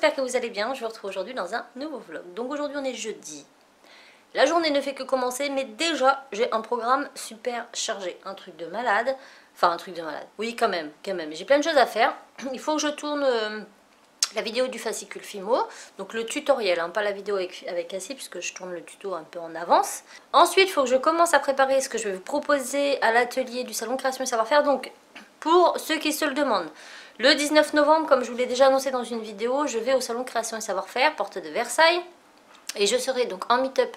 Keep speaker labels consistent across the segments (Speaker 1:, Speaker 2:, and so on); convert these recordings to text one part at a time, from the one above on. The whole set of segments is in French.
Speaker 1: j'espère que vous allez bien. Je vous retrouve aujourd'hui dans un nouveau vlog. Donc aujourd'hui on est jeudi. La journée ne fait que commencer, mais déjà j'ai un programme super chargé. Un truc de malade. Enfin un truc de malade. Oui quand même. J'ai plein de choses à faire. Il faut que je tourne la vidéo du fascicule Fimo. Donc le tutoriel, hein, pas la vidéo avec Cassie, puisque je tourne le tuto un peu en avance. Ensuite il faut que je commence à préparer ce que je vais vous proposer à l'atelier du salon Création et Savoir-Faire. Donc pour ceux qui se le demandent, le 19 novembre, comme je vous l'ai déjà annoncé dans une vidéo, je vais au salon Création et Savoir-Faire, porte de Versailles. Et je serai donc en meet-up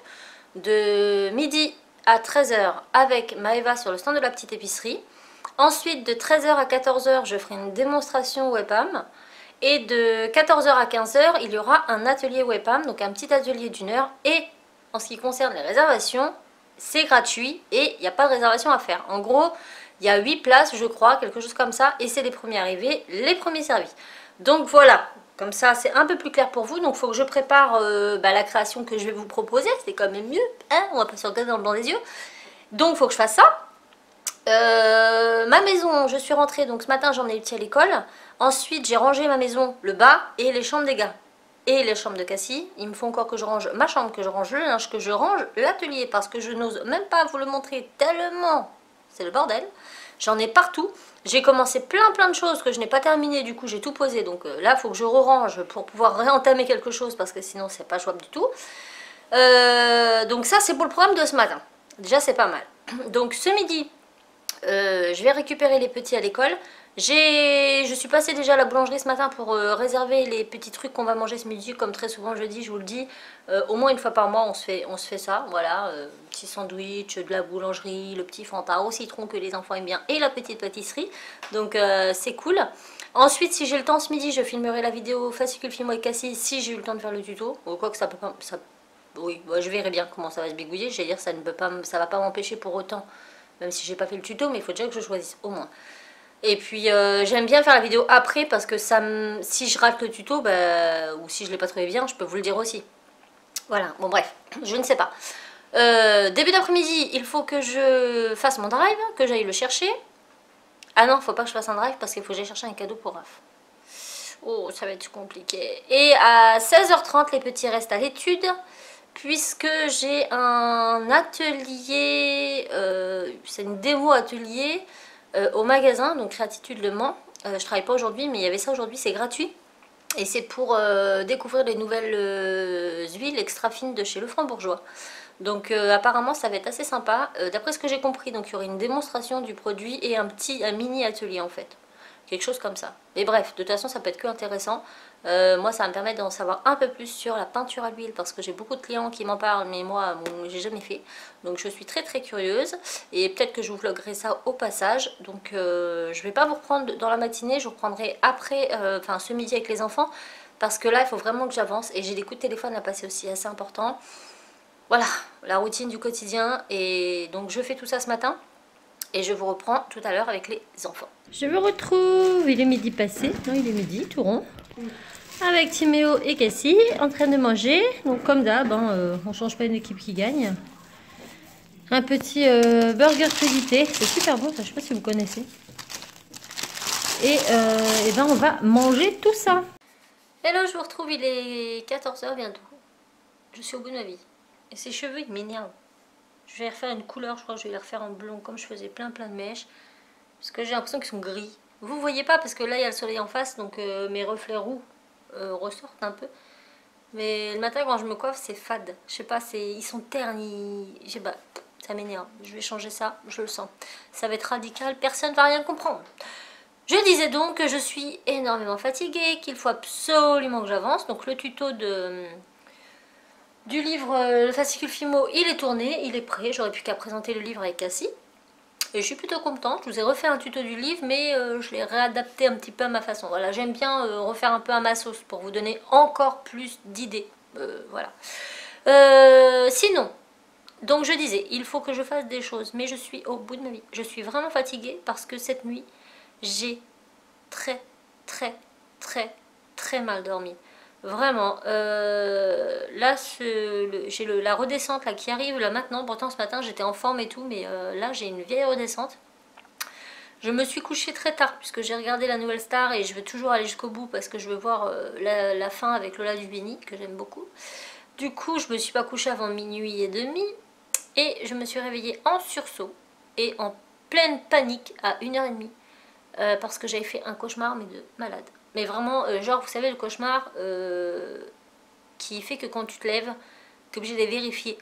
Speaker 1: de midi à 13 h avec Maëva sur le stand de la petite épicerie. Ensuite, de 13 h à 14 h, je ferai une démonstration webcam. Et de 14 h à 15 h, il y aura un atelier webcam, donc un petit atelier d'1 heure. Et en ce qui concerne les réservations, c'est gratuit et il n'y a pas de réservation à faire. En gros, il y a 8 places, je crois, quelque chose comme ça. Et c'est les premiers arrivés, les premiers servis. Donc voilà, comme ça c'est un peu plus clair pour vous. Donc il faut que je prépare la création que je vais vous proposer. C'est quand même mieux, hein, on va pas se regarder dans le blanc des yeux. Donc il faut que je fasse ça. Ma maison, je suis rentrée, donc ce matin j'en ai eu à l'école. Ensuite j'ai rangé ma maison, le bas et les chambres des gars. Et les chambres de Cassie. Il me faut encore que je range ma chambre, que je range le linge, que je range l'atelier. Parce que je n'ose même pas vous le montrer tellement c'est le bordel. J'en ai partout. J'ai commencé plein de choses que je n'ai pas terminé. Du coup j'ai tout posé. Donc là il faut que je re-range pour pouvoir réentamer quelque chose. Parce que sinon c'est pas jouable du tout. Donc ça c'est pour le programme de ce matin. Déjà c'est pas mal. Donc ce midi je vais récupérer les petits à l'école. Je suis passée déjà à la boulangerie ce matin pour réserver les petits trucs qu'on va manger ce midi. Comme très souvent je dis, je vous le dis, au moins une fois par mois on se fait ça. Voilà, petit sandwich, de la boulangerie, le petit Fanta au citron que les enfants aiment bien et la petite pâtisserie. Donc c'est cool. Ensuite si j'ai le temps ce midi je filmerai la vidéo fascicule Fimo avec Cassie si j'ai eu le temps de faire le tuto. Ou quoi que ça peut pas... oui, je verrai bien comment ça va se bigouiller. J'allais dire ça va pas m'empêcher pour autant. Même si j'ai pas fait le tuto, mais il faut déjà que je choisisse au moins. Et puis j'aime bien faire la vidéo après parce que si je rate le tuto, ou si je l'ai pas trouvé bien, je peux vous le dire aussi. Voilà, bon bref, je ne sais pas. Début d'après-midi, il faut que je fasse mon drive, que j'aille le chercher. Ah non, faut pas que je fasse un drive parce qu'il faut que j'aille chercher un cadeau pour Raph. Oh, ça va être compliqué. Et à 16 h 30, les petits restent à l'étude. Puisque j'ai un atelier, c'est une démo atelier au magasin, donc Créatitude Le Mans. Je travaille pas aujourd'hui, mais il y avait ça aujourd'hui, c'est gratuit. Et c'est pour découvrir les nouvelles huiles extra fines de chez Le Franc-Bourgeois. Donc apparemment ça va être assez sympa. D'après ce que j'ai compris, donc il y aurait une démonstration du produit et un mini atelier en fait. Quelque chose comme ça. Mais bref, de toute façon ça peut être que intéressant. Moi ça va me permettre d'en savoir un peu plus sur la peinture à l'huile parce que j'ai beaucoup de clients qui m'en parlent mais moi bon, j'ai jamais fait. Donc je suis très curieuse et peut-être que je vous vloggerai ça au passage. Donc je vais pas vous reprendre dans la matinée, je vous reprendrai après, enfin ce midi avec les enfants parce que là il faut vraiment que j'avance et j'ai des coups de téléphone à passer aussi assez importants. Voilà, la routine du quotidien et donc je fais tout ça ce matin. Et je vous reprends tout à l'heure avec les enfants. Je me retrouve, il est midi passé, non il est midi, tout rond. Avec Timéo et Cassie, en train de manger. Donc comme d'hab, hein, on ne change pas une équipe qui gagne. Un petit burger crédité, c'est super bon, ça, je ne sais pas si vous connaissez. Et ben on va manger tout ça. Hello, je vous retrouve, il est 14 h bientôt. Je suis au bout de ma vie. Et ces cheveux, ils m'énervent. Je vais refaire une couleur, je crois que je vais les refaire en blond comme je faisais plein de mèches. Parce que j'ai l'impression qu'ils sont gris. Vous voyez pas parce que là il y a le soleil en face, donc mes reflets roux ressortent un peu. Mais le matin quand je me coiffe c'est fade. Je sais pas, ils sont ternis. Je sais pas, ça m'énerve. Je vais changer ça, je le sens. Ça va être radical, personne va rien comprendre. Je disais donc que je suis énormément fatiguée, qu'il faut absolument que j'avance. Donc le tuto du livre, le fascicule Fimo, il est tourné, il est prêt. J'aurais plus qu'à présenter le livre avec Cassie. Et je suis plutôt contente. Je vous ai refait un tuto du livre, mais je l'ai réadapté un petit peu à ma façon. Voilà, j'aime bien refaire un peu à ma sauce pour vous donner encore plus d'idées. Voilà. Sinon, donc je disais, il faut que je fasse des choses, mais je suis au bout de ma vie. Je suis vraiment fatiguée parce que cette nuit, j'ai très mal dormi. Vraiment, là j'ai la redescente là qui arrive là maintenant. Pourtant ce matin j'étais en forme et tout, mais là j'ai une vieille redescente. Je me suis couchée très tard puisque j'ai regardé la nouvelle star et je veux toujours aller jusqu'au bout parce que je veux voir la fin avec Lola Dubini que j'aime beaucoup. Du coup, je me suis pas couchée avant minuit et demi et je me suis réveillée en sursaut et en pleine panique à 1h30 parce que j'avais fait un cauchemar mais de malade. Mais vraiment, genre vous savez le cauchemar qui fait que quand tu te lèves, tu es obligé de vérifier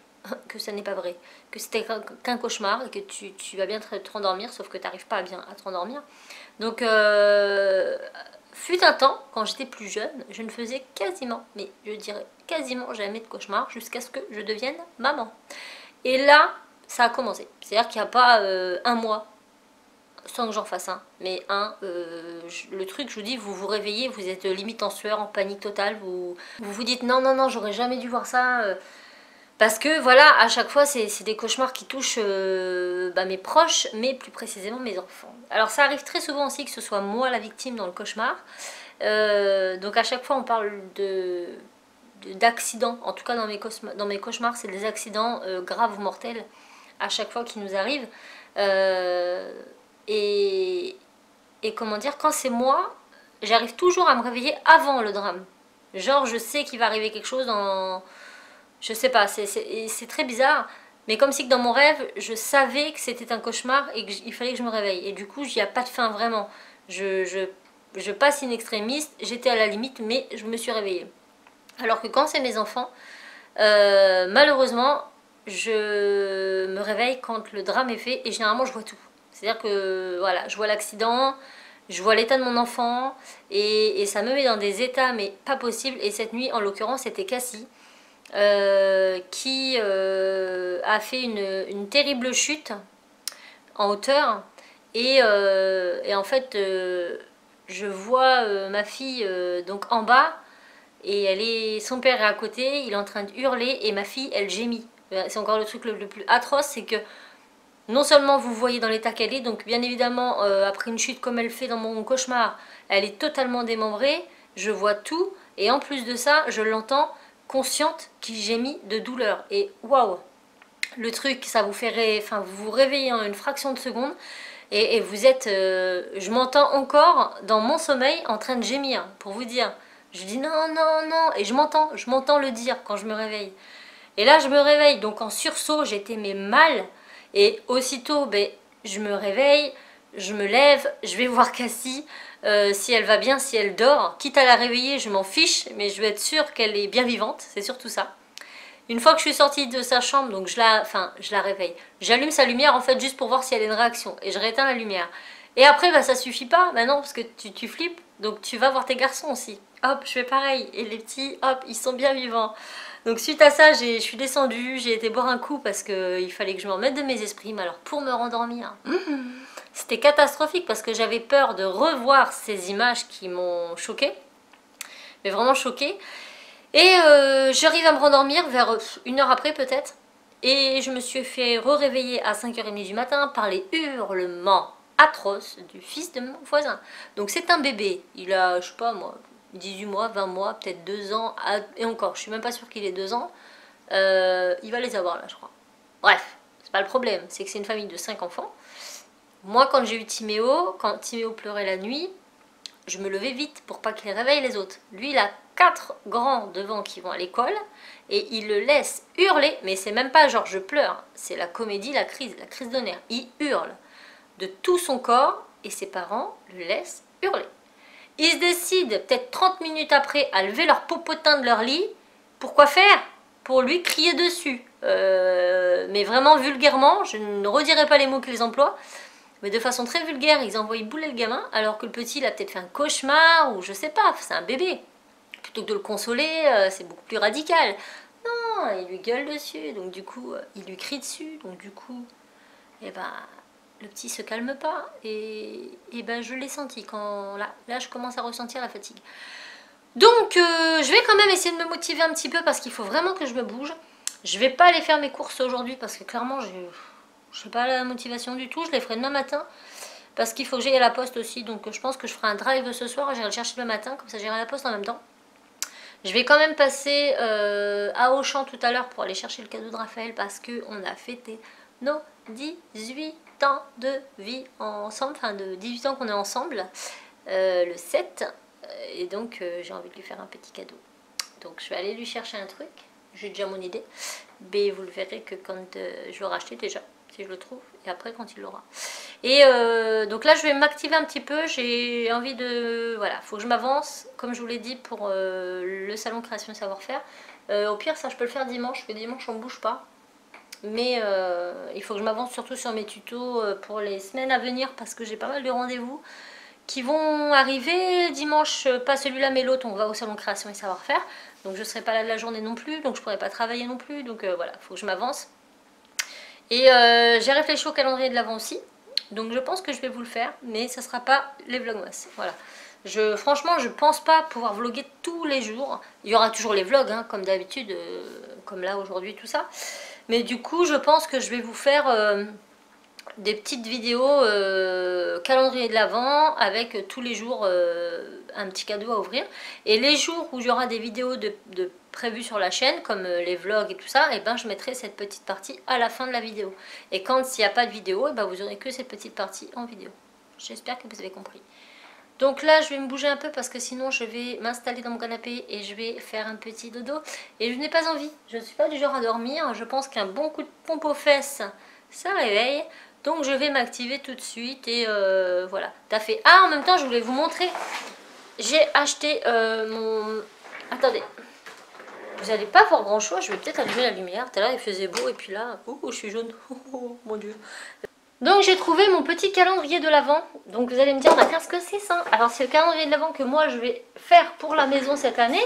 Speaker 1: que ça n'est pas vrai, que c'était qu'un cauchemar et que tu vas bien te rendormir, sauf que tu n'arrives pas bien à te rendormir. Donc, fut un temps, quand j'étais plus jeune, je ne faisais quasiment, mais je dirais quasiment jamais de cauchemar jusqu'à ce que je devienne maman. Et là, ça a commencé. C'est-à-dire qu'il n'y a pas un mois sans que j'en fasse un, mais le truc, je vous dis, vous vous réveillez, vous êtes limite en sueur, en panique totale, vous dites non, non, non, j'aurais jamais dû voir ça. Parce que voilà, à chaque fois, c'est des cauchemars qui touchent mes proches, mais plus précisément mes enfants. Alors ça arrive très souvent aussi que ce soit moi la victime dans le cauchemar. Donc à chaque fois, on parle d'accidents. En tout cas, dans mes cauchemars, c'est des accidents graves ou mortels à chaque fois qui nous arrivent. Et comment dire, quand c'est moi, j'arrive toujours à me réveiller avant le drame. Genre, je sais qu'il va arriver quelque chose dans... Je sais pas, c'est très bizarre, mais comme si que dans mon rêve, je savais que c'était un cauchemar et qu'il fallait que je me réveille. Et du coup, il n'y a pas de fin vraiment. Je passe in extremis, j'étais à la limite, mais je me suis réveillée. Alors que quand c'est mes enfants, malheureusement, je me réveille quand le drame est fait et généralement je vois tout. C'est-à-dire que voilà, je vois l'accident, je vois l'état de mon enfant et ça me met dans des états mais pas possible. Et cette nuit, en l'occurrence, c'était Cassie. Qui a fait une terrible chute en hauteur et en fait je vois ma fille donc en bas et son père est à côté, il est en train de hurler et ma fille elle gémit. C'est encore le truc le plus atroce, c'est que non seulement vous voyez dans l'état qu'elle est, donc bien évidemment après une chute comme elle fait dans mon cauchemar, elle est totalement démembrée, je vois tout et en plus de ça je l'entends consciente qui gémit de douleur. Et waouh, le truc, ça vous fait vous vous réveillez en une fraction de seconde et vous êtes... je m'entends encore dans mon sommeil en train de gémir, pour vous dire. Je dis non, non, non, et je m'entends le dire quand je me réveille. Et là, je me réveille, donc en sursaut, j'étais mais mal. Et aussitôt, je me réveille, je me lève, je vais voir Cassie, si elle va bien, si elle dort. Quitte à la réveiller, je m'en fiche, mais je veux être sûre qu'elle est bien vivante, c'est surtout ça. Une fois que je suis sortie de sa chambre, donc je la réveille. J'allume sa lumière en fait juste pour voir si elle a une réaction. Et je rééteins la lumière. Et après, ça suffit pas. Bah non, parce que tu flippes. Donc tu vas voir tes garçons aussi. Hop, je fais pareil. Et les petits, hop, ils sont bien vivants. Donc suite à ça, je suis descendue. J'ai été boire un coup parce qu'il fallait que je me remette de mes esprits. Mais alors pour me rendormir, c'était catastrophique parce que j'avais peur de revoir ces images qui m'ont choquée. Mais vraiment choquée. Et j'arrive à me rendormir vers 1 heure après peut-être. Et je me suis fait réveiller à 5h30 du matin par les hurlements atroces du fils de mon voisin. Donc c'est un bébé, il a, je sais pas moi, 18 mois, 20 mois, peut-être 2 ans, et encore, je suis même pas sûre qu'il ait 2 ans. Il va les avoir là, je crois. Bref, c'est pas le problème, c'est que c'est une famille de 5 enfants. Moi, quand j'ai eu Timéo, quand Timéo pleurait la nuit, je me levais vite pour pas qu'il réveille les autres. Lui, il a 4 grands devant qui vont à l'école et il le laisse hurler, mais c'est même pas genre je pleure, c'est la comédie, la crise de nerfs. Il hurle de tout son corps et ses parents le laissent hurler. Ils se décident peut-être 30 minutes après à lever leur popotin de leur lit. Pourquoi faire? Pour lui crier dessus. Mais vraiment vulgairement, je ne redirai pas les mots qu'ils emploient. Mais de façon très vulgaire, ils envoient bouler le gamin, alors que le petit, il a peut-être fait un cauchemar, ou je sais pas, c'est un bébé. Plutôt que de le consoler, c'est beaucoup plus radical. Non, il lui gueule dessus, donc du coup, il lui crie dessus, donc du coup, le petit se calme pas. Et je l'ai senti, quand là, je commence à ressentir la fatigue. Donc, je vais quand même essayer de me motiver un petit peu, parce qu'il faut vraiment que je me bouge. Je vais pas aller faire mes courses aujourd'hui, parce que clairement, je n'ai pas la motivation du tout, je les ferai demain matin. Parce qu'il faut que j'aille à la poste aussi, donc je pense que je ferai un drive ce soir, j'irai le chercher le matin, comme ça j'irai à la poste en même temps. Je vais quand même passer à Auchan tout à l'heure pour aller chercher le cadeau de Raphaël, parce qu'on a fêté nos 18 ans de vie ensemble, enfin de 18 ans qu'on est ensemble, le 7. Et donc j'ai envie de lui faire un petit cadeau. Donc je vais aller lui chercher un truc. J'ai déjà mon idée. Mais vous le verrez que quand je l'aurai acheté déjà, si je le trouve. Et après quand il l'aura. Et donc là je vais m'activer un petit peu. J'ai envie de... Voilà, faut que je m'avance. Comme je vous l'ai dit pour le salon création et savoir-faire. Au pire ça je peux le faire dimanche. Parce que dimanche on ne bouge pas. Mais il faut que je m'avance surtout sur mes tutos pour les semaines à venir. Parce que j'ai pas mal de rendez-vous qui vont arriver dimanche, pas celui-là mais l'autre, on va au salon création et savoir-faire, donc je ne serai pas là de la journée non plus, donc je pourrai pas travailler non plus, donc voilà, il faut que je m'avance. Et j'ai réfléchi au calendrier de l'avant aussi, donc je pense que je vais vous le faire, mais ça sera pas les vlogmas, voilà. Franchement, je pense pas pouvoir vlogger tous les jours, il y aura toujours les vlogs, hein, comme d'habitude, comme là aujourd'hui, tout ça, mais du coup je pense que je vais vous faire... des petites vidéos calendrier de l'Avent avec tous les jours un petit cadeau à ouvrir. Et les jours où il y aura des vidéos prévues sur la chaîne, comme les vlogs et tout ça, et ben je mettrai cette petite partie à la fin de la vidéo. Et quand il n'y a pas de vidéo, et ben vous aurez que cette petite partie en vidéo. J'espère que vous avez compris. Donc là, je vais me bouger un peu parce que sinon je vais m'installer dans mon canapé et je vais faire un petit dodo. Et je n'ai pas envie, je ne suis pas du genre à dormir. Je pense qu'un bon coup de pompe aux fesses, ça réveille. Donc je vais m'activer tout de suite et voilà, t'as fait. Ah, en même temps, je voulais vous montrer. J'ai acheté mon... Attendez. Vous n'allez pas voir grand chose, je vais peut-être allumer la lumière. Tout à l'heure, il faisait beau et puis là, je suis jaune. Oh, mon Dieu. Donc j'ai trouvé mon petit calendrier de l'Avent. Donc vous allez me dire, qu'est-ce que c'est ça? Alors c'est le calendrier de l'Avent que moi je vais faire pour la maison cette année.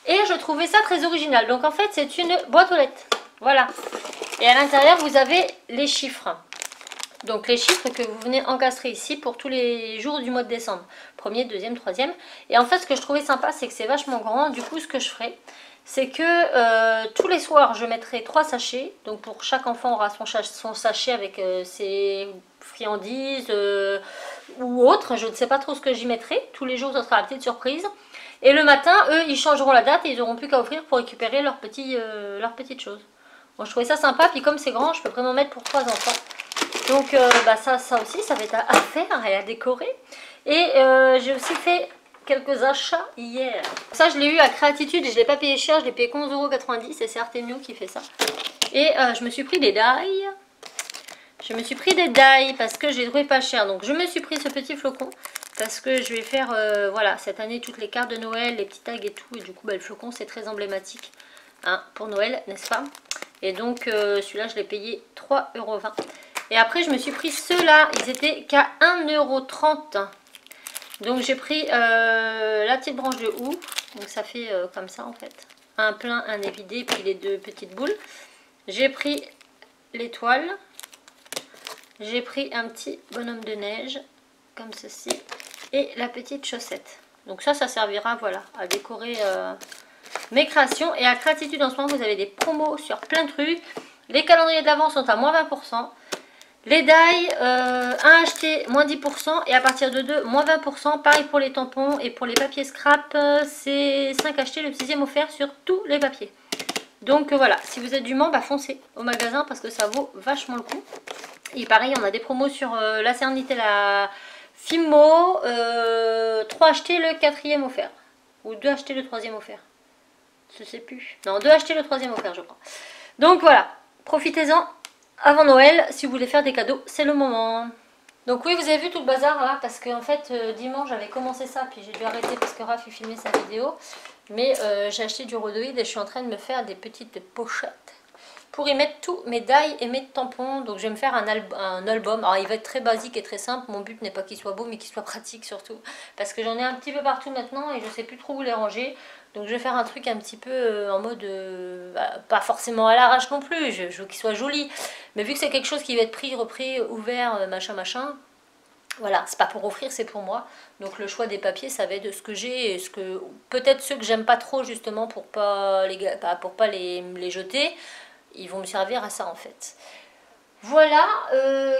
Speaker 1: Et je trouvais ça très original. Donc en fait c'est une boîte aux lettres. Voilà. Et à l'intérieur vous avez les chiffres. Donc les chiffres que vous venez encastrer ici pour tous les jours du mois de décembre. Premier, deuxième, troisième. Et en fait ce que je trouvais sympa c'est que c'est vachement grand. Du coup ce que je ferai, c'est que tous les soirs je mettrai 3 sachets. Donc pour chaque enfant aura son sachet avec ses friandises ou autres. Je ne sais pas trop ce que j'y mettrai. Tous les jours ça sera la petite surprise. Et le matin, eux, ils changeront la date et ils n'auront plus qu'à offrir pour récupérer leurs petites choses. Bon, je trouvais ça sympa. Puis comme c'est grand, je peux vraiment mettre pour 3 enfants. Donc ça aussi, ça va être à faire et à décorer. Et j'ai aussi fait quelques achats hier. Ça, je l'ai eu à Créatitude et je ne l'ai pas payé cher. Je l'ai payé 11,90 € et c'est Artemio qui fait ça. Et je me suis pris des die. Je me suis pris des die parce que j'ai trouvé pas cher. Donc je me suis pris ce petit flocon parce que je vais faire voilà, cette année toutes les cartes de Noël, les petits tags et tout. Et du coup, le flocon, c'est très emblématique hein, pour Noël, n'est-ce pas? Et donc celui-là, je l'ai payé 3,20 €. Et après, je me suis pris ceux-là. Ils étaient qu'à 1,30 €. Donc, j'ai pris la petite branche de houx. Donc, ça fait comme ça, en fait. Un plein, un évidé, puis les 2 petites boules. J'ai pris l'étoile. J'ai pris un petit bonhomme de neige, comme ceci. Et la petite chaussette. Donc, ça servira, voilà, à décorer mes créations. Et à Créatitude, en ce moment, vous avez des promos sur plein de trucs. Les calendriers de l'Avent sont à moins 20%. Les die, 1 acheté, moins 10%. Et à partir de 2, moins 20%. Pareil pour les tampons. Et pour les papiers scrap, c'est 5 achetés, le 6e offert sur tous les papiers. Donc voilà, si vous êtes du Mans, foncez au magasin parce que ça vaut vachement le coup. Et pareil, on a des promos sur la Cernite et la Fimo. 3 achetés, le 4e offert. Ou 2 achetés, le 3e offert. Je sais plus. Non, 2 achetés, le 3e offert, je crois. Donc voilà, profitez-en. Avant Noël, si vous voulez faire des cadeaux, c'est le moment. Donc oui, vous avez vu tout le bazar là, parce qu'en fait, dimanche, j'avais commencé ça, puis j'ai dû arrêter parce que Raph filmait sa vidéo. Mais j'ai acheté du rhodoïde et je suis en train de me faire des petites pochettes pour y mettre tous mes die et mes tampons. Donc je vais me faire un album. Alors il va être très basique et très simple. Mon but n'est pas qu'il soit beau, mais qu'il soit pratique surtout. Parce que j'en ai un petit peu partout maintenant et je ne sais plus trop où les ranger. Donc je vais faire un truc un petit peu en mode, pas forcément à l'arrache non plus, je veux qu'il soit joli. Mais vu que c'est quelque chose qui va être pris, repris, ouvert, machin, voilà, c'est pas pour offrir, c'est pour moi. Donc le choix des papiers, ça va être de ce que j'ai et peut-être ceux que j'aime pas trop justement pour pas les jeter. Ils vont me servir à ça en fait. Voilà,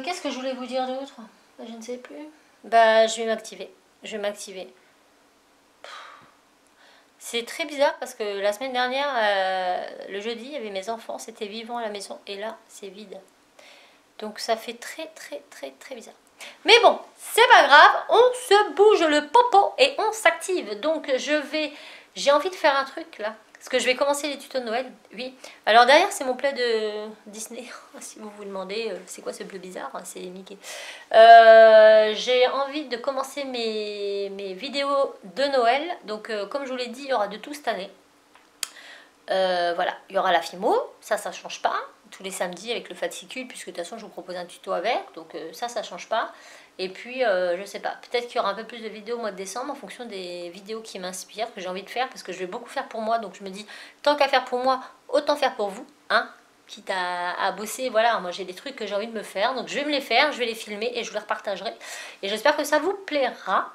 Speaker 1: qu'est-ce que je voulais vous dire d'autre? Je ne sais plus. Je vais m'activer. Je vais m'activer. C'est très bizarre parce que la semaine dernière, le jeudi, il y avait mes enfants, c'était vivant à la maison et là, c'est vide. Donc ça fait très bizarre. Mais bon, c'est pas grave, on se bouge le popo et on s'active. Donc j'ai envie de faire un truc là. Parce que je vais commencer les tutos de Noël, oui. Alors derrière, c'est mon plaid de Disney. Si vous vous demandez, c'est quoi ce bleu bizarre? C'est Mickey. J'ai envie de commencer mes vidéos de Noël. Donc comme je vous l'ai dit, il y aura de tout cette année. Voilà, il y aura la FIMO, ça change pas. Tous les samedis avec le fascicule, puisque de toute façon je vous propose un tuto avec. Donc ça change pas. Et puis, je sais pas, peut-être qu'il y aura un peu plus de vidéos au mois de décembre en fonction des vidéos qui m'inspirent, que j'ai envie de faire, parce que je vais beaucoup faire pour moi. Donc je me dis, tant qu'à faire pour moi, autant faire pour vous, hein, quitte à bosser. Voilà, moi j'ai des trucs que j'ai envie de me faire, donc je vais me les faire, je vais les filmer et je vous les repartagerai. Et j'espère que ça vous plaira.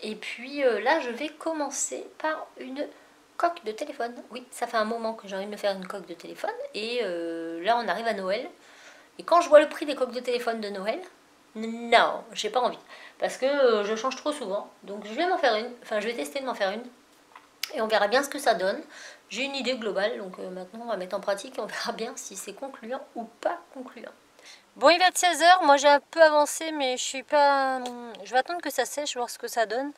Speaker 1: Et puis là, je vais commencer par une coque de téléphone. Oui, ça fait un moment que j'ai envie de me faire une coque de téléphone. Et là, on arrive à Noël. Et quand je vois le prix des coques de téléphone de Noël... Non, j'ai pas envie. Parce que je change trop souvent. Donc je vais m'en faire une. Enfin, je vais tester de m'en faire une. Et on verra bien ce que ça donne. J'ai une idée globale. Donc maintenant, on va mettre en pratique et on verra bien si c'est concluant ou pas concluant. Bon, il va être 16 h. Moi, j'ai un peu avancé, mais je suis pas... Je vais attendre que ça sèche, voir ce que ça donne.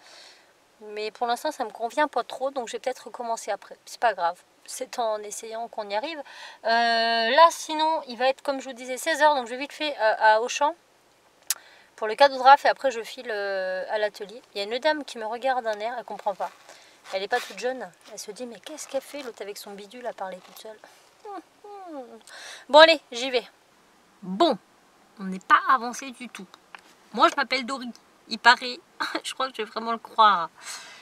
Speaker 1: Mais pour l'instant, ça me convient pas trop. Donc, je vais peut-être recommencer après. C'est pas grave. C'est en essayant qu'on y arrive. Là, sinon, il va être, comme je vous disais, 16 h. Donc, je vais vite fait à Auchan. Pour le cadeau de Raph, et après je file à l'atelier. Il y a une dame qui me regarde d'un air, elle comprend pas. Elle n'est pas toute jeune. Elle se dit, mais qu'est-ce qu'elle fait l'autre avec son bidule à parler toute seule? Bon allez, j'y vais. Bon, on n'est pas avancé du tout. Moi je m'appelle Dory, il paraît. Je crois que je vais vraiment le croire.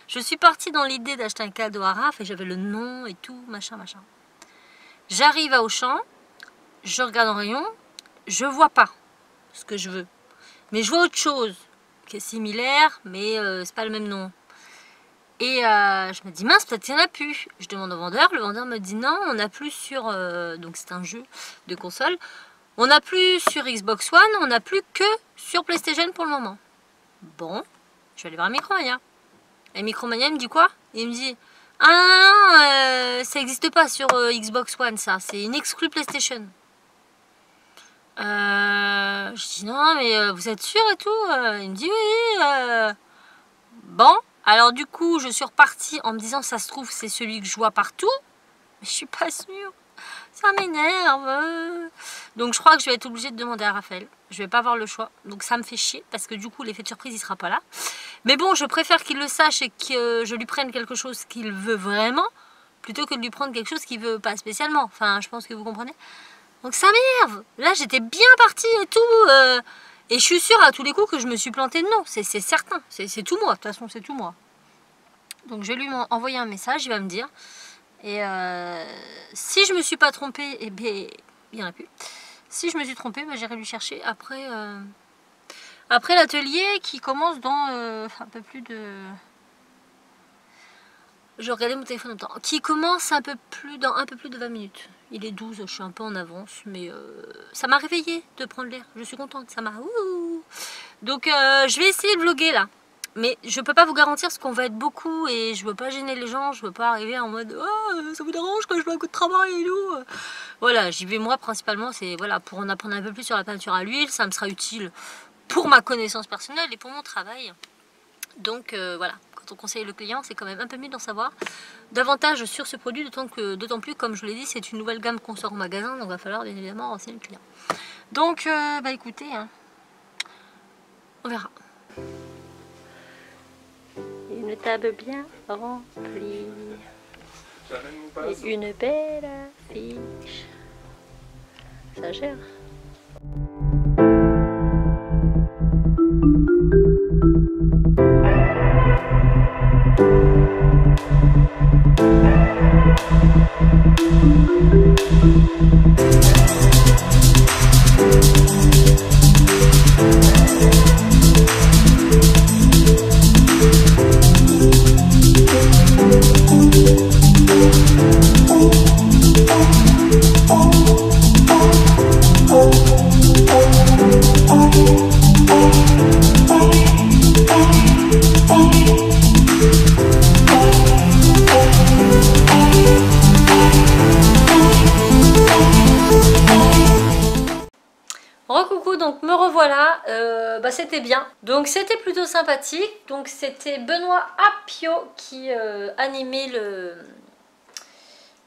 Speaker 1: Je suis partie dans l'idée d'acheter un cadeau à Raph et j'avais le nom et tout, machin. J'arrive à Auchan, je regarde en rayon, je vois pas ce que je veux. Mais je vois autre chose qui est similaire, mais c'est pas le même nom. Et je me dis, mince, peut-être qu'il n'y en a plus. Je demande au vendeur, le vendeur me dit non, on n'a plus sur... donc c'est un jeu de console. On n'a plus sur Xbox One, on n'a plus que sur PlayStation pour le moment. Bon, je vais aller voir Micromania. Et Micromania me dit quoi? Il me dit, ah non, ça n'existe pas sur Xbox One ça, c'est une exclue PlayStation. Je dis non mais vous êtes sûr et tout? Il me dit oui. Bon, alors du coup je suis repartie en me disant ça se trouve c'est celui que je vois partout. Mais je suis pas sûre. Ça m'énerve. Donc je crois que je vais être obligée de demander à Raphaël. Je vais pas avoir le choix. Donc ça me fait chier parce que du coup l'effet de surprise il sera pas là. Mais bon, je préfère qu'il le sache et que je lui prenne quelque chose qu'il veut vraiment plutôt que de lui prendre quelque chose qu'il veut pas spécialement. Enfin, je pense que vous comprenez. Donc ça m'énerve. Là j'étais bien partie et tout. Et je suis sûre à tous les coups que je me suis plantée de nom. C'est certain. C'est tout moi. De toute façon c'est tout moi. Donc je vais lui envoyer un message. Il va me dire. Et si je me suis pas trompée, eh bien il n'y en a plus. Si je me suis trompée, bah, j'irai lui chercher après, après l'atelier qui commence dans un peu plus de... Je regardais mon téléphone en même temps. Qui commence dans un peu plus de 20 minutes. Il est 12, je suis un peu en avance, mais ça m'a réveillée de prendre l'air. Je suis contente, ça m'a... Donc je vais essayer de vlogger là. Mais je peux pas vous garantir parce qu'on va être beaucoup et je veux pas gêner les gens. Je veux pas arriver en mode oh, ça vous dérange quand je fais un coup de travail et tout. Voilà, j'y vais moi principalement. C'est voilà, pour en apprendre un peu plus sur la peinture à l'huile. Ça me sera utile pour ma connaissance personnelle et pour mon travail. Donc voilà. Quand on conseille le client, c'est quand même un peu mieux d'en savoir davantage sur ce produit, d'autant plus, comme je vous l'ai dit, c'est une nouvelle gamme qu'on sort au magasin, donc il va falloir bien évidemment renseigner le client. Donc, bah écoutez, hein, on verra. Une table bien remplie et une belle affiche. Ça gère. voilà, c'était bien. Donc c'était plutôt sympathique. Donc c'était Benoît Apio qui animait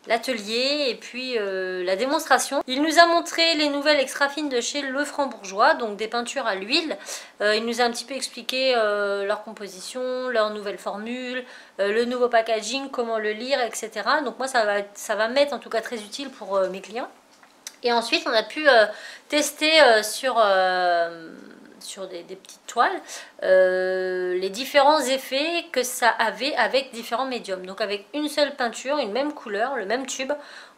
Speaker 1: l'atelier et puis la démonstration. Il nous a montré les nouvelles extra fines de chez Le Franc-Bourgeois, donc des peintures à l'huile. Il nous a un petit peu expliqué leur composition, leur nouvelle formule, le nouveau packaging, comment le lire, etc. Donc moi ça va m'être en tout cas très utile pour mes clients. Et ensuite on a pu tester sur des petites toiles les différents effets que ça avait avec différents médiums. Donc avec une seule peinture, une même couleur, le même tube,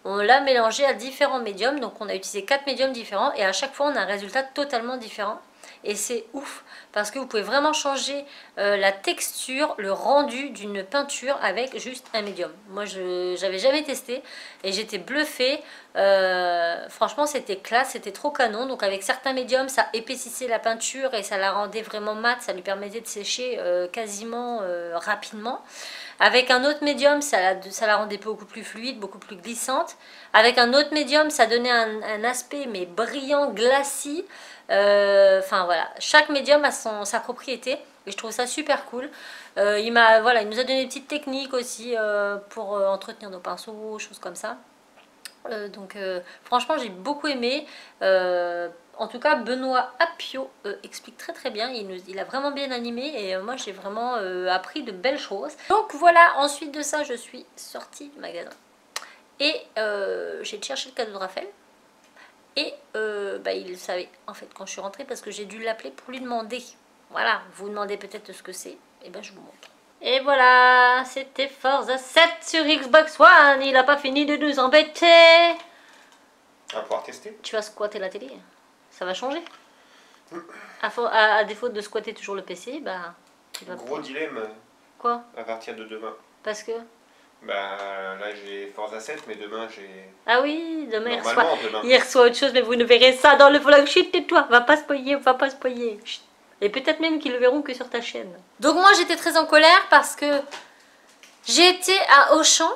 Speaker 1: on l'a mélangé à différents médiums. Donc on a utilisé 4 médiums différents et à chaque fois on a un résultat totalement différent. Et c'est ouf parce que vous pouvez vraiment changer la texture, le rendu d'une peinture avec juste un médium. Moi je n'avais jamais testé et j'étais bluffée. Franchement c'était classe, c'était trop canon. Donc avec certains médiums ça épaississait la peinture et ça la rendait vraiment mate, ça lui permettait de sécher quasiment rapidement. Avec un autre médium ça la rendait beaucoup plus fluide, beaucoup plus glissante. Avec un autre médium ça donnait un aspect mais brillant, glacis. Enfin voilà, chaque médium a sa propriété et je trouve ça super cool. Il nous a donné des petites techniques aussi pour entretenir nos pinceaux, choses comme ça. Franchement j'ai beaucoup aimé. En tout cas Benoît Apio explique très bien, il a vraiment bien animé et moi j'ai vraiment appris de belles choses. Donc voilà, ensuite de ça je suis sortie du magasin et j'ai cherché le cadeau de Raphaël. Et il le savait en fait quand je suis rentrée parce que j'ai dû l'appeler pour lui demander. Voilà, vous vous demandez peut-être ce que c'est. Et je vous montre. Et voilà, c'était Forza 7 sur Xbox One. Il n'a pas fini de nous embêter.
Speaker 2: On va pouvoir tester.
Speaker 1: Tu vas squatter la télé. Ça va changer. À défaut de squatter toujours le PC, tu vas...
Speaker 2: Gros dilemme.
Speaker 1: Quoi?
Speaker 2: À partir de demain.
Speaker 1: Parce que...
Speaker 2: là j'ai Forza 7 mais demain j'ai...
Speaker 1: Ah oui, demain
Speaker 2: demain.
Speaker 1: Il reçoit autre chose mais vous ne verrez ça dans le vlog. Chut, tais-toi, va pas spoiler. Chut. Et peut-être même qu'ils le verront que sur ta chaîne. Donc moi j'étais très en colère parce que j'ai été à Auchan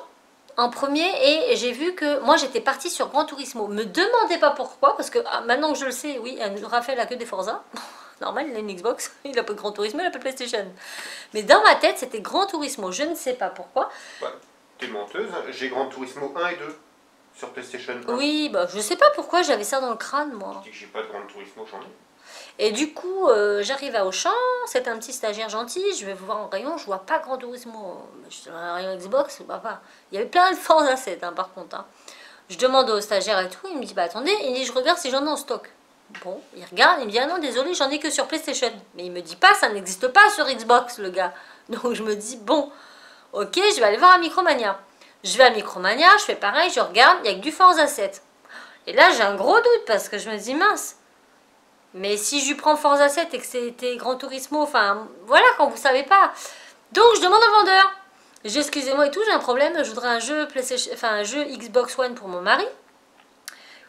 Speaker 1: en premier et j'ai vu que moi j'étais partie sur Gran Turismo. Me demandez pas pourquoi parce que maintenant que je le sais, oui, Raphaël a que des Forza. Normal, il a une Xbox, il a pas de Gran Turismo, il a pas de PlayStation. Mais dans ma tête c'était Gran Turismo, je ne sais pas pourquoi.
Speaker 2: Ouais, t'es menteuse, j'ai Gran Turismo 1 et 2 sur PlayStation 1.
Speaker 1: Oui, je sais pas pourquoi j'avais ça dans le crâne moi.
Speaker 2: Je dis que j'ai pas de Gran Turismo, j'en ai.
Speaker 1: Et du coup, j'arrive à Auchan, c'est un petit stagiaire gentil, je vais voir en rayon, je vois pas Gran Turismo. Je suis dans un rayon Xbox, je vois pas. Il y avait plein de Forza 7 par contre. Je demande au stagiaire et tout, il me dit attendez, il dit je regarde si j'en ai en stock. Bon, il regarde, il me dit ah non désolé, j'en ai que sur PlayStation. Mais il me dit pas, ça n'existe pas sur Xbox le gars. Donc je me dis bon, ok, je vais aller voir à Micromania. Je vais à Micromania, je fais pareil, je regarde, il n'y a que du Forza 7. Et là j'ai un gros doute parce que je me dis mince. Mais si je lui prends Forza 7 et que c'était Gran Turismo, enfin voilà, quand vous savez pas. Donc je demande au vendeur. Excusez-moi et tout, j'ai un problème, je voudrais un jeu PlayStation, un jeu Xbox One pour mon mari.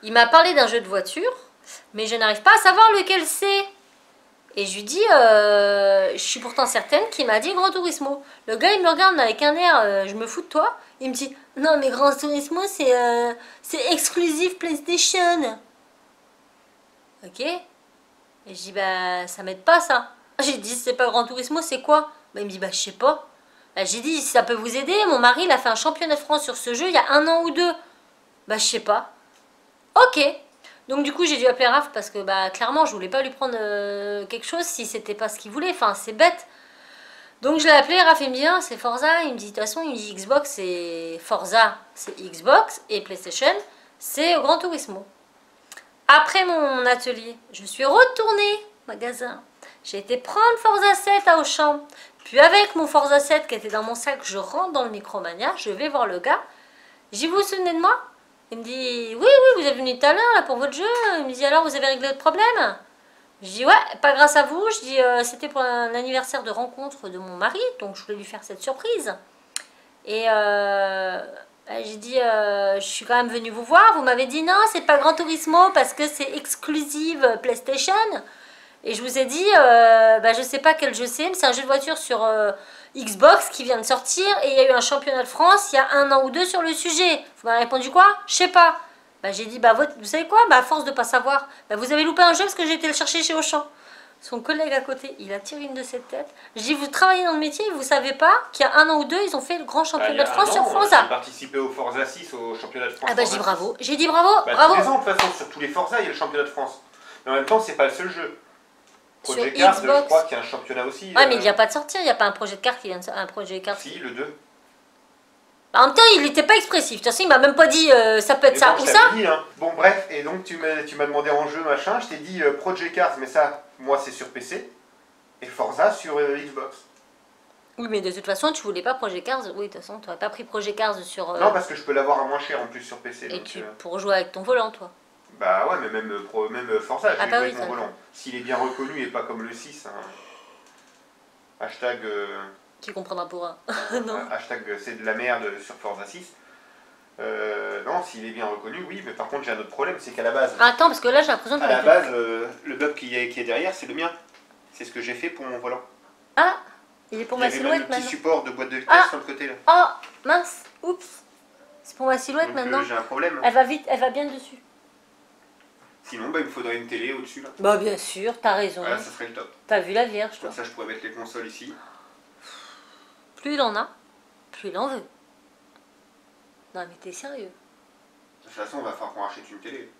Speaker 1: Il m'a parlé d'un jeu de voiture, mais je n'arrive pas à savoir lequel c'est. Et je lui dis, je suis pourtant certaine qu'il m'a dit Gran Turismo. Le gars il me regarde avec un air, je me fous de toi. Il me dit, non mais Gran Turismo c'est exclusif PlayStation. Ok. Et je dis ça m'aide pas ça. J'ai dit c'est pas Gran Turismo, c'est quoi? Il me dit je sais pas. J'ai dit si ça peut vous aider, mon mari il a fait un championnat de France sur ce jeu il y a 1 an ou 2. Je sais pas. Ok. Donc du coup j'ai dû appeler Raph parce que clairement je voulais pas lui prendre quelque chose si c'était pas ce qu'il voulait. Enfin c'est bête. Donc je l'ai appelé, Raph il me dit c'est Forza. Il me dit de toute façon il me dit Xbox c'est Forza, c'est Xbox et PlayStation c'est Gran Turismo. Après mon atelier, je suis retournée au magasin. J'ai été prendre Forza 7 à Auchan. Puis avec mon Forza 7 qui était dans mon sac, je rentre dans le Micromania. Je vais voir le gars. Je dis, vous vous souvenez de moi? Il me dit, oui, vous êtes venu tout à l'heure pour votre jeu. Il me dit, alors vous avez réglé votre problème? Je dis, ouais, pas grâce à vous. Je dis, c'était pour un anniversaire de rencontre de mon mari. Donc je voulais lui faire cette surprise. Et j'ai dit, je suis quand même venue vous voir. Vous m'avez dit non, c'est pas Gran Turismo parce que c'est exclusive PlayStation. Et je vous ai dit, je sais pas quel jeu c'est, mais c'est un jeu de voiture sur Xbox qui vient de sortir. Et il y a eu un championnat de France il y a 1 an ou 2 sur le sujet. Vous m'avez répondu quoi? Je sais pas. J'ai dit, vous savez quoi? À force de pas savoir, vous avez loupé un jeu parce que j'ai été le chercher chez Auchan. Son collègue à côté, il a tiré une de ses têtes. Je dis, vous travaillez dans le métier, vous savez pas qu'il y a 1 an ou 2, ils ont fait le grand championnat de France sur
Speaker 2: J'ai
Speaker 1: Forza.
Speaker 2: participé au Forza 6, au championnat de France.
Speaker 1: Ah bah je dis
Speaker 2: Forza 6.
Speaker 1: bravo. J'ai dit bravo,
Speaker 2: Bah,
Speaker 1: bravo.
Speaker 2: tous les ans, de toute façon, sur tous les Forza, il y a le championnat de France. Mais en même temps, c'est pas le seul jeu.
Speaker 1: Sur
Speaker 2: Project Cars, je
Speaker 1: Xbox.
Speaker 2: crois qu'il y a un championnat aussi.
Speaker 1: Ouais, mais il vient pas de sortir, il n'y a pas un projet de carte qui vient de sortir. Un projet de carte.
Speaker 2: Si, le 2.
Speaker 1: En même temps, il n'était pas expressif. De toute façon, il m'a même pas dit ça peut être
Speaker 2: Mais
Speaker 1: ça
Speaker 2: bon,
Speaker 1: ou
Speaker 2: je
Speaker 1: ça.
Speaker 2: t'avais dit, hein. Bon, bref, et donc tu m'as demandé en jeu, machin. Je t'ai dit Project Cars, mais ça, moi, c'est sur PC. Et Forza sur Xbox.
Speaker 1: Oui, mais de toute façon, tu voulais pas Project Cars. Oui, de toute façon, tu n'aurais pas pris Project Cars sur.
Speaker 2: Non, parce que je peux l'avoir à moins cher en plus sur PC.
Speaker 1: Et
Speaker 2: Donc,
Speaker 1: pour jouer avec ton volant, toi.
Speaker 2: bah ouais, mais même Forza, je
Speaker 1: Ah
Speaker 2: vais
Speaker 1: bah
Speaker 2: jouer
Speaker 1: oui,
Speaker 2: avec mon
Speaker 1: ça.
Speaker 2: volant. S'il est bien reconnu et pas comme le 6, hein. Hashtag,
Speaker 1: Tu comprendras pour un. Non.
Speaker 2: hashtag c'est de la merde sur Forza 6. Non, s'il est bien reconnu, oui, mais par contre j'ai un autre problème, c'est qu'à la base,
Speaker 1: Attends, parce que là, j'ai l'impression que.
Speaker 2: à la base, le bug qui est derrière, c'est le mien. C'est ce que j'ai fait pour mon volant.
Speaker 1: Ah, il est pour
Speaker 2: Il y
Speaker 1: ma
Speaker 2: avait même
Speaker 1: silhouette
Speaker 2: le petit
Speaker 1: maintenant.
Speaker 2: support de boîte de vitesse
Speaker 1: Ah.
Speaker 2: sur le côté là.
Speaker 1: Oh, mince, oups. C'est pour ma silhouette
Speaker 2: Donc
Speaker 1: maintenant.
Speaker 2: j'ai un problème.
Speaker 1: Elle va vite, elle va bien dessus.
Speaker 2: Sinon, bah, il me faudrait une télé au-dessus là.
Speaker 1: Bah, bien sûr, t'as raison.
Speaker 2: Voilà, ça serait le top.
Speaker 1: T'as vu la Vierge, toi.
Speaker 2: Comme ça, je pourrais mettre les consoles ici.
Speaker 1: Plus il en a, plus il en veut. Non, mais t'es sérieux.
Speaker 2: De toute façon, on va falloir qu'on rachète une télé.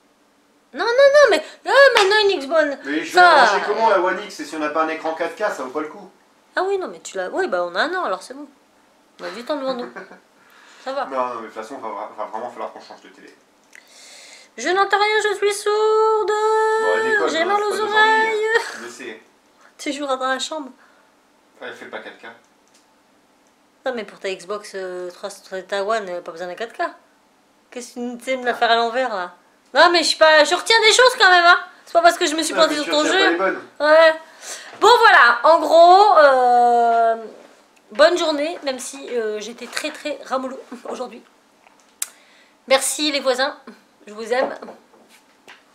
Speaker 1: Non, mais là, maintenant une Xbox.
Speaker 2: Mais je vais
Speaker 1: Ça-
Speaker 2: la brancher comment la One X? Et si on n'a pas un écran 4K, ça vaut pas le coup.
Speaker 1: Ah oui, non, mais tu l'as. Oui, bah on a 1 an, alors c'est bon. On a du temps devant nous. Ça va.
Speaker 2: Non, mais de toute façon, il va vraiment falloir qu'on change de télé.
Speaker 1: Je n'entends rien, je suis sourde.
Speaker 2: Bon, elle déconne,
Speaker 1: J'ai
Speaker 2: hein,
Speaker 1: mal
Speaker 2: c'est
Speaker 1: aux
Speaker 2: pas des
Speaker 1: oreilles.
Speaker 2: ennuis, hein. Je le sais.
Speaker 1: Tu joueras dans la chambre.
Speaker 2: Elle fait pas 4K.
Speaker 1: Non, mais pour ta Xbox 3 Taïwan, pas besoin d'un 4K. Qu'est-ce que tu sais de me la faire à l'envers là? Non, mais je suis pas. Je retiens des choses quand même, hein. C'est pas parce que je me suis plantée sur ton
Speaker 2: Pas
Speaker 1: jeu.
Speaker 2: les bonnes.
Speaker 1: Ouais. Bon, voilà. En gros, bonne journée, même si j'étais très très ramollo aujourd'hui. Merci les voisins. Je vous aime.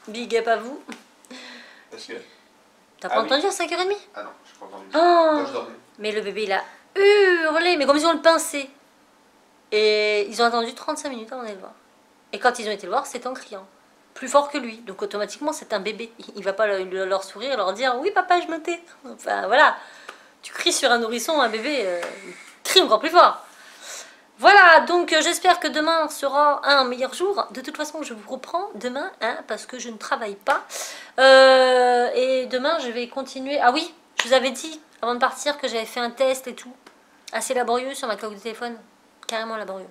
Speaker 1: Big up à vous.
Speaker 2: Parce que...
Speaker 1: T'as pas
Speaker 2: Ah oui.
Speaker 1: entendu à 5h30?
Speaker 2: Ah non, j'ai pas entendu.
Speaker 1: Oh.
Speaker 2: Moi, je dormais.
Speaker 1: Mais le bébé il a hurlé, mais comme ils ont le pincé. Et ils ont attendu 35 minutes avant d'aller le voir. Et quand ils ont été le voir, c'était en criant. Plus fort que lui. Donc automatiquement, c'est un bébé. Il va pas leur sourire et leur dire oui papa, je me tais. Enfin voilà. Tu cries sur un nourrisson, un bébé, il crie encore plus fort. Voilà, donc j'espère que demain sera un meilleur jour. De toute façon, je vous reprends demain, hein, parce que je ne travaille pas. Et demain, je vais continuer. Ah oui, je vous avais dit, avant de partir, que j'avais fait un test et tout. Assez laborieux sur ma coque de téléphone. Carrément laborieux.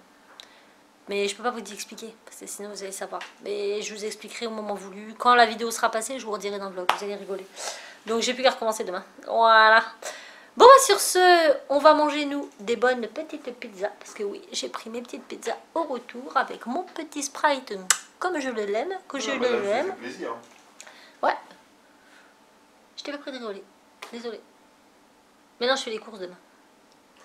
Speaker 1: Mais je peux pas vous expliquer, parce que sinon vous allez savoir. Mais je vous expliquerai au moment voulu. Quand la vidéo sera passée, je vous redirai dans le vlog, vous allez rigoler. Donc j'ai plus qu'à recommencer demain. Voilà. Bon, bah, sur ce, on va manger, nous, des bonnes petites pizzas. Parce que oui, j'ai pris mes petites pizzas au retour avec mon petit Sprite, comme je le l'aime, que je
Speaker 2: Non,
Speaker 1: le
Speaker 2: madame, ça
Speaker 1: l'aime.
Speaker 2: fait plaisir.
Speaker 1: Ouais. Je t'ai pas pris de rigoler. Désolée. Mais non, je fais les courses demain.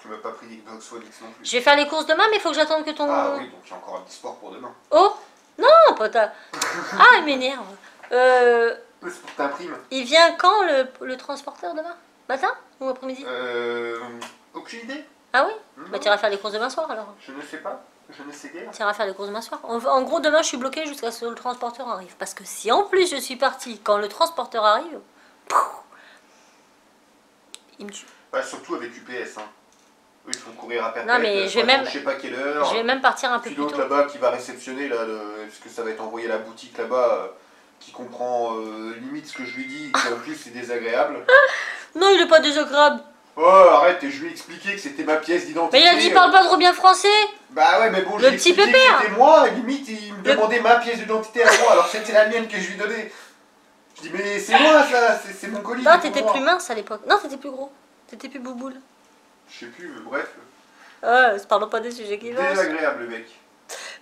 Speaker 2: Tu m'as pas pris Xbox One X non plus.
Speaker 1: Je vais faire les courses demain, mais il faut que j'attende que ton...
Speaker 2: Ah oui, donc il y a encore un petit sport pour demain.
Speaker 1: Oh non, pas ta... Ah, il m'énerve.
Speaker 2: C'est pour ta prime.
Speaker 1: Il vient quand le transporteur demain? Matin ou après-midi?
Speaker 2: Aucune idée.
Speaker 1: Ah oui?
Speaker 2: Non.
Speaker 1: Bah tu iras faire les courses demain soir alors.
Speaker 2: Je ne sais pas. Je ne sais guère.
Speaker 1: Tu iras faire les courses demain soir. En gros, demain je suis bloquée jusqu'à ce que le transporteur arrive. Parce que si en plus je suis partie quand le transporteur arrive, pouf, il me tue.
Speaker 2: Ouais, surtout avec UPS. Hein. Eux, ils font courir à perpète.
Speaker 1: Non, mais je vais
Speaker 2: faut
Speaker 1: même-
Speaker 2: attendre je sais pas quelle heure.
Speaker 1: Je vais même partir un peu
Speaker 2: Puis
Speaker 1: plus
Speaker 2: l'autre
Speaker 1: tôt.
Speaker 2: là-bas qui va réceptionner, là, parce que ça va être envoyé à la boutique là-bas, qui comprend limite ce que je lui dis, qui en plus c'est désagréable.
Speaker 1: Non, il est pas désagréable.
Speaker 2: Oh, arrête, et je lui ai expliqué que c'était ma pièce d'identité.
Speaker 1: Mais il a dit il parle pas trop bien français.
Speaker 2: Bah ouais, mais bon,
Speaker 1: Le
Speaker 2: j'ai
Speaker 1: petit
Speaker 2: expliqué
Speaker 1: pépère.
Speaker 2: que c'était moi, et limite il me
Speaker 1: Le-
Speaker 2: demandait ma pièce d'identité à moi, alors c'était la mienne que je lui donnais. Je dis, mais c'est moi ça, c'est mon colis.
Speaker 1: Non,
Speaker 2: c'est
Speaker 1: t'étais
Speaker 2: pour
Speaker 1: plus
Speaker 2: moi.
Speaker 1: mince à l'époque. Non, t'étais plus gros. T'étais plus bouboule.
Speaker 2: Je sais plus, mais bref,
Speaker 1: Ouais, parlons pas des sujets qui lancent.
Speaker 2: désagréable le mec.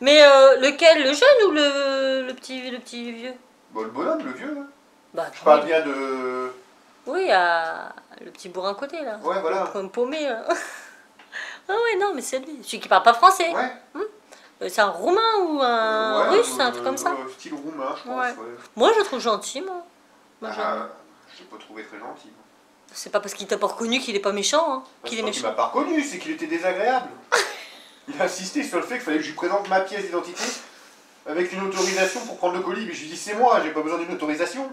Speaker 1: Mais lequel? Le jeune ou le petit vieux?
Speaker 2: Bon, le bonhomme, le vieux, hein.
Speaker 1: Bah,
Speaker 2: Je parle bien de...
Speaker 1: oui, à le petit bourrin côté là.
Speaker 2: Ouais, voilà.
Speaker 1: Comme paumé là. Ah ouais, non, mais c'est lui. Celui qui parle pas français.
Speaker 2: Ouais.
Speaker 1: C'est un roumain ou un
Speaker 2: Ouais,
Speaker 1: russe, un truc comme ça.
Speaker 2: Style roumain, je pense,
Speaker 1: Ouais.
Speaker 2: ouais.
Speaker 1: Moi, je le trouve gentil, moi. Moi, j'aime.
Speaker 2: Ah, je l'ai pas trouvé très gentil.
Speaker 1: C'est pas parce qu'il t'a pas reconnu qu'il est pas méchant, hein.
Speaker 2: Parce
Speaker 1: Qu'il est
Speaker 2: qu'il
Speaker 1: méchant.
Speaker 2: m'a pas reconnu, c'est qu'il était désagréable. Il a insisté sur le fait qu'il fallait que je lui présente ma pièce d'identité avec une autorisation pour prendre le colis. Mais je lui dis c'est moi, j'ai pas besoin d'une autorisation.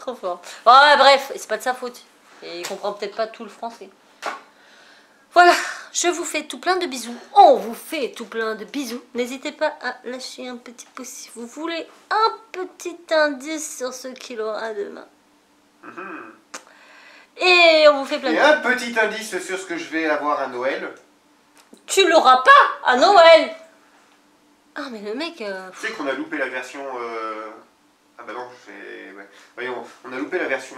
Speaker 1: Trop fort. Ouais, bref, c'est pas de sa faute. Et il comprend peut-être pas tout le français. Voilà, je vous fais tout plein de bisous. On vous fait tout plein de bisous. N'hésitez pas à lâcher un petit pouce si vous voulez un petit indice sur ce qu'il aura demain. Et on vous fait plein de
Speaker 2: Et
Speaker 1: bisous.
Speaker 2: un petit indice sur ce que je vais avoir à Noël.
Speaker 1: Tu l'auras pas à Noël. Ah mais le mec...
Speaker 2: Tu sais qu'on a loupé la version... Ah bah non, ouais. Voyons, on a loupé la version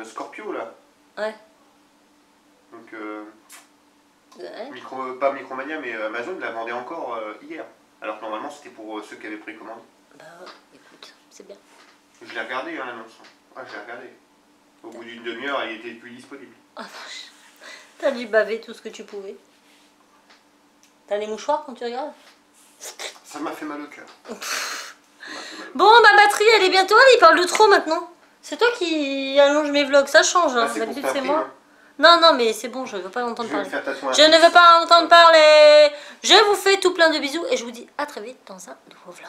Speaker 2: Scorpio là.
Speaker 1: Ouais.
Speaker 2: Donc,
Speaker 1: Ouais.
Speaker 2: pas Micromania, mais Amazon la vendait encore hier. Alors que normalement c'était pour ceux qui avaient précommandé.
Speaker 1: Bah écoute, c'est bien.
Speaker 2: Je l'ai regardé hein, l'annonce. Ouais, je l'ai regardé. Au bout d'une demi-heure, il était plus disponible.
Speaker 1: Ah vache. T'as dû baver tout ce que tu pouvais. T'as les mouchoirs quand tu regardes?
Speaker 2: Ça m'a fait mal au cœur.
Speaker 1: Bon, ma batterie, elle est bientôt. Il parle de trop maintenant. C'est toi qui allonge mes vlogs, ça change. Hein.
Speaker 2: Ah, c'est pour
Speaker 1: D'habitude,
Speaker 2: ta
Speaker 1: c'est
Speaker 2: prime.
Speaker 1: moi. Non, non, mais c'est bon, je veux pas l'entendre
Speaker 2: Je vais me
Speaker 1: parler.
Speaker 2: faire tatouer un
Speaker 1: Je ne veux pas entendre parler. Je vous fais tout plein de bisous et je vous dis à très vite dans un nouveau vlog.